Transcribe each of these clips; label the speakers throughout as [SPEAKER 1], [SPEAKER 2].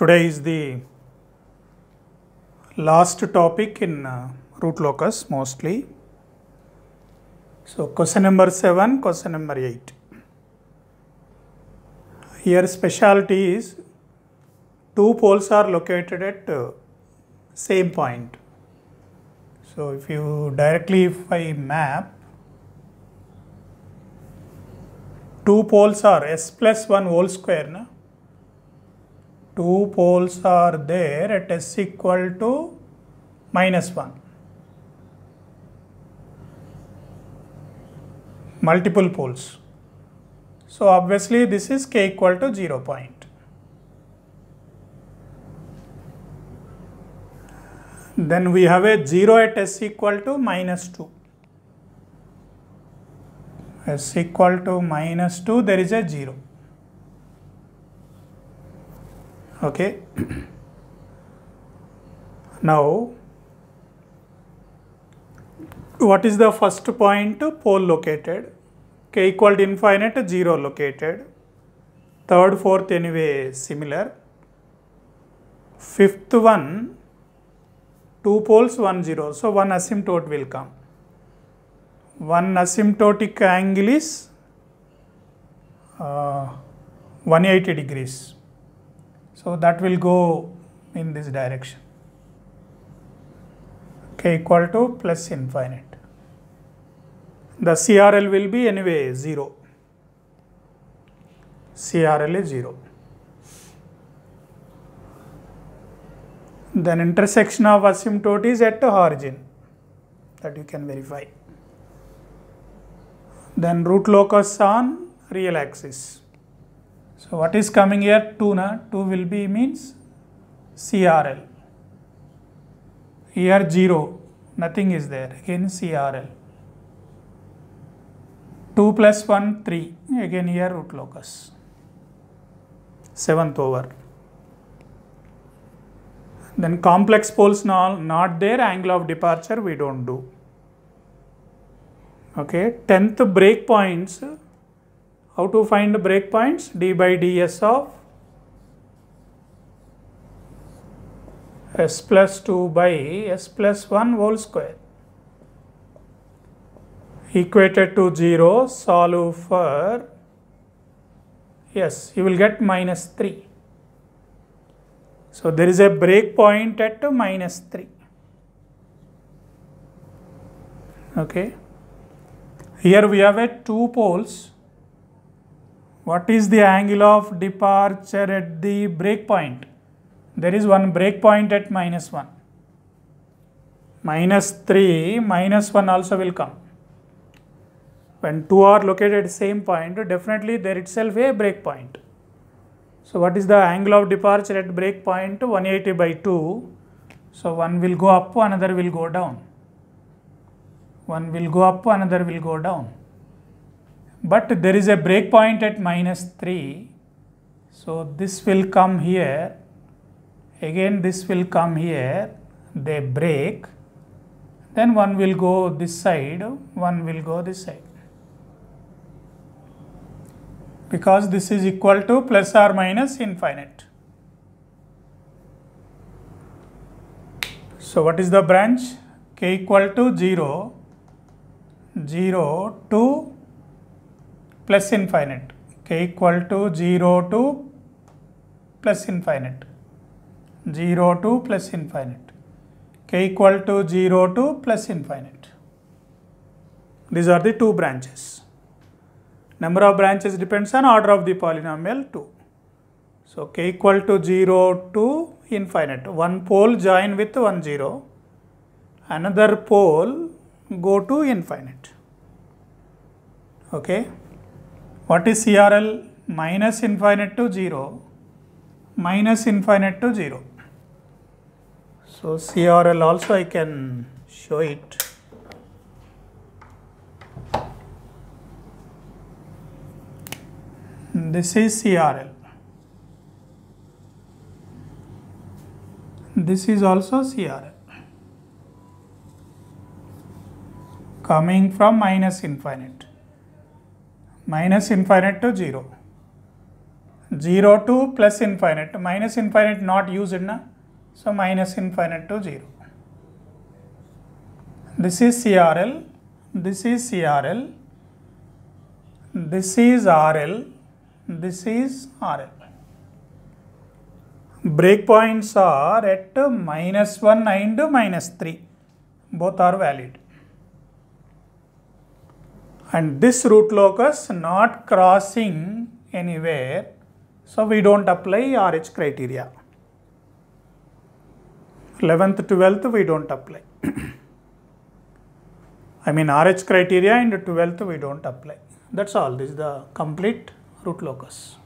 [SPEAKER 1] Today is the last topic in root locus mostly. So question number 7, question number 8. Here specialty is two poles are located at same point. So if I map, two poles are s plus 1 whole square. Na? Two poles are there at s equal to minus 1. Multiple poles. So obviously this is k equal to 0 point. Then we have a 0 at s equal to minus 2. S equal to minus 2, there is a 0. Okay. Now, what is the first point? Pole located. K equal to infinite, 0 located. Third, fourth anyway similar. Fifth one, two poles, 1, 0. So one asymptote will come. One asymptotic angle is 180 degrees. So that will go in this direction. K equal to plus infinite. The CRL will be anyway 0. CRL is 0. Then intersection of asymptote is at the origin. That you can verify. Then root locus on real axis. So what is coming here? 2 na? 2 will be means CRL. Here 0. Nothing is there. Again CRL. 2 plus 1, 3. Again here root locus. 7th over. Then complex poles not there. Angle of departure we don't do. Okay. 10th break points. How to find the break points? D by ds of s plus 2 by s plus 1 whole square. Equated to 0, solve for, yes, you will get minus 3. So there is a break point at minus 3. Okay. Here we have a two poles. What is the angle of departure at the break point? There is one break point at minus 1. Minus 3, minus 1 also will come. When two are located at the same point, definitely there itself a break point. So what is the angle of departure at break point? 180 by 2. So one will go up, another will go down. One will go up, another will go down. But there is a break point at minus 3. So this will come here. Again this will come here. They break. Then one will go this side, one will go this side. Because this is equal to plus or minus infinite. So what is the branch? K equal to 0, 0 to plus infinite. K equal to 0 to plus infinite. 0 to plus infinite. K equal to 0 to plus infinite. These are the two branches. Number of branches depends on order of the polynomial 2. So k equal to 0 to infinite. One pole join with 1, 0. Another pole go to infinite. Okay. What is CRL? Minus infinite to 0. Minus infinite to 0. So CRL also I can show it. This is CRL. This is also CRL. Coming from minus infinite. Minus infinite to 0. 0 to plus infinite, minus infinite not used na, so minus infinite to 0. This is CRL, this is CRL, this is RL, this is RL. Breakpoints are at -1 and -3, both are valid. And this root locus not crossing anywhere, so we don't apply RH criteria. 11th, 12th we don't apply. I mean RH criteria and 12th we don't apply. That's all. This is the complete root locus.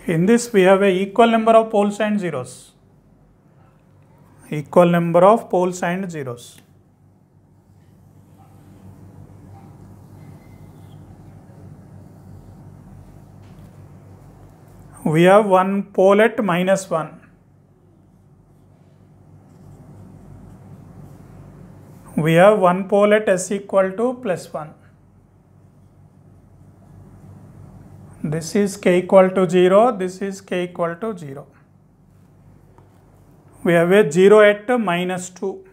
[SPEAKER 1] In this we have a equal number of poles and zeros. Equal number of poles and zeros. We have one pole at -1. We have one pole at s equal to +1. This is k equal to 0, this is k equal to 0. We have a 0 at -2.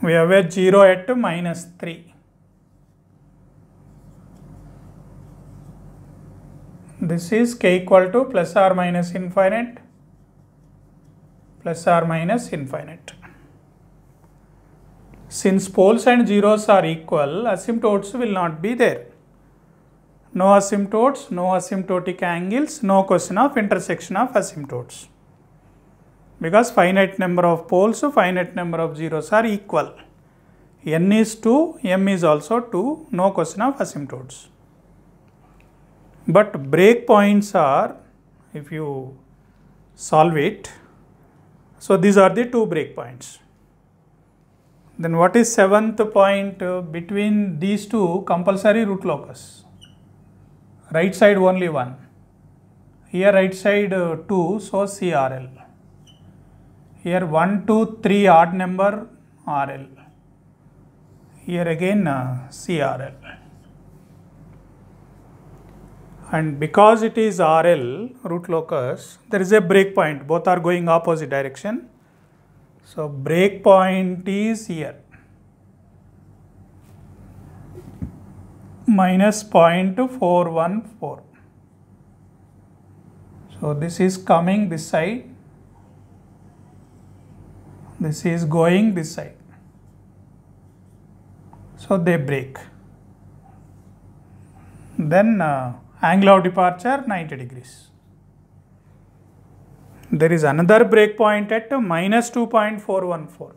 [SPEAKER 1] We have a 0 at -3. This is k equal to plus or minus infinite, plus or minus infinite. Since poles and zeros are equal, asymptotes will not be there. No asymptotes, no asymptotic angles, no question of intersection of asymptotes. Because finite number of poles, finite number of zeros are equal. N is 2, M is also 2, no question of asymptotes. But breakpoints are, if you solve it, so these are the two breakpoints. Then what is 7th point between these two compulsory root locus? Right side only 1. Here right side 2, so CRL. Here 1, 2, 3 odd number RL. Here again CRL. And because it is RL root locus, there is a breakpoint. Both are going opposite direction. So breakpoint is here. -0.414. So this is coming this side. This is going this side. So they break. Then angle of departure 90 degrees. There is another breakpoint at -2.414.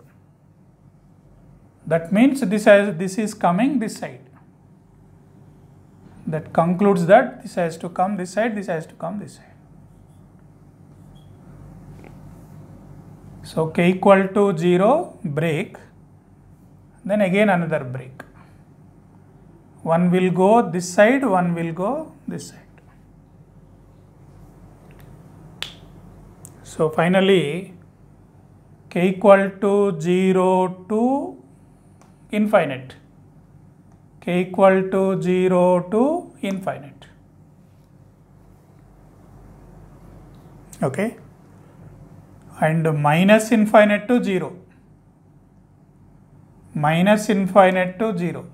[SPEAKER 1] That means this is coming this side. That concludes that this has to come this side, this has to come this side. So k equal to 0, break. Then again another break. One will go this side, one will go this side. So finally k equal to 0 to infinite. K equal to 0 to infinite. Okay. And minus infinite to 0. Minus infinite to 0.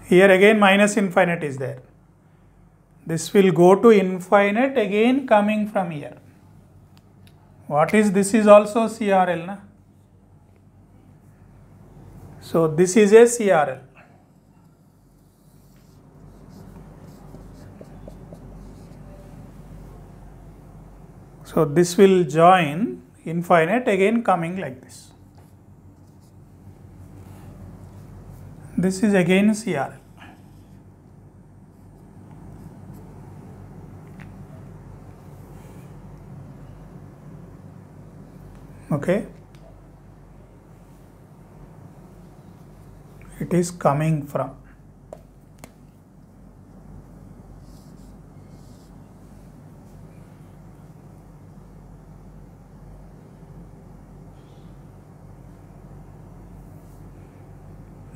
[SPEAKER 1] Here again minus infinite is there. This will go to infinite again coming from here. What is this? Is also CRL, na? So this is a CRL. So this will join infinite again coming like this. This is again CRL. Okay, it is coming from.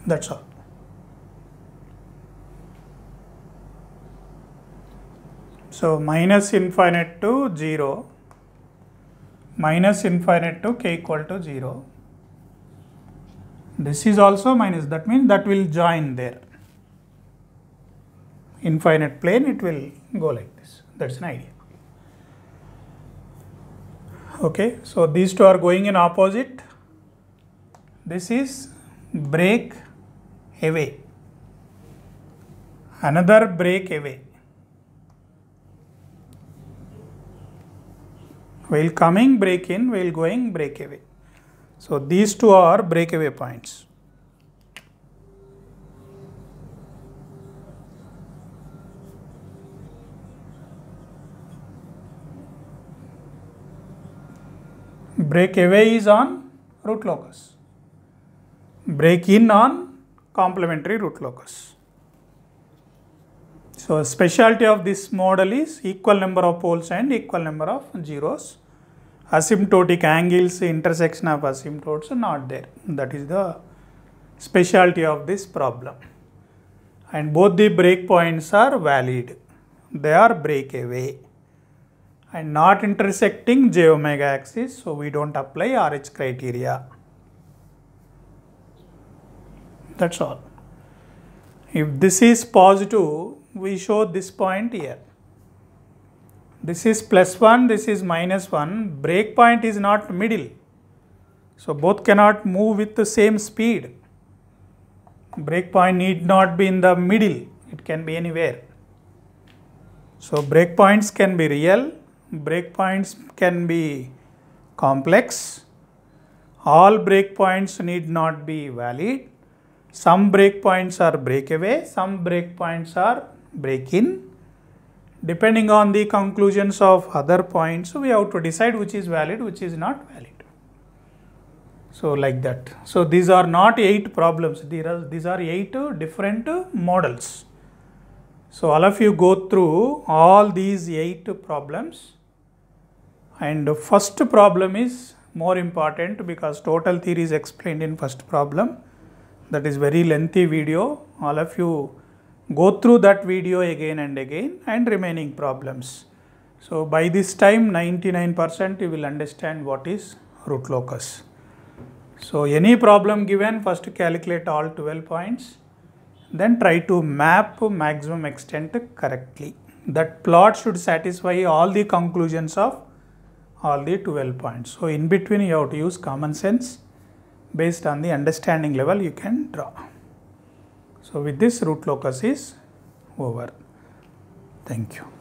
[SPEAKER 1] That's all. So minus infinite to 0, minus infinite to k equal to 0. This is also minus, that means that will join there. Infinite plane, it will go like this. That's an idea. Okay, so these two are going in opposite. This is break away. Another break away. While coming, break in, while going, break away. So these two are breakaway points. Break away is on root locus. Break in on complementary root locus. So specialty of this model is equal number of poles and equal number of zeros. Asymptotic angles, intersection of asymptotes are not there. That is the specialty of this problem. And both the breakpoints are valid. They are breakaway and not intersecting j omega axis, so we don't apply RH criteria. That's all. If this is positive, we show this point here. This is +1, this is -1. Breakpoint is not middle. So both cannot move with the same speed. Breakpoint need not be in the middle. It can be anywhere. So breakpoints can be real. Breakpoints can be complex. All breakpoints need not be valid. Some breakpoints are breakaway. Some breakpoints are break-in. Depending on the conclusions of other points, we have to decide which is valid, which is not valid. So like that. So these are not 8 problems. These are 8 different models. So all of you go through all these 8 problems. And the first problem is more important because total theory is explained in first problem. That is very lengthy video. All of you go through that video again and again and remaining problems. So by this time 99% you will understand what is root locus. So any problem given, first calculate all 12 points, then try to map maximum extent correctly. That plot should satisfy all the conclusions of all the 12 points. So in between you have to use common sense. Based on the understanding level you can draw. So with this, root locus is over. Thank you.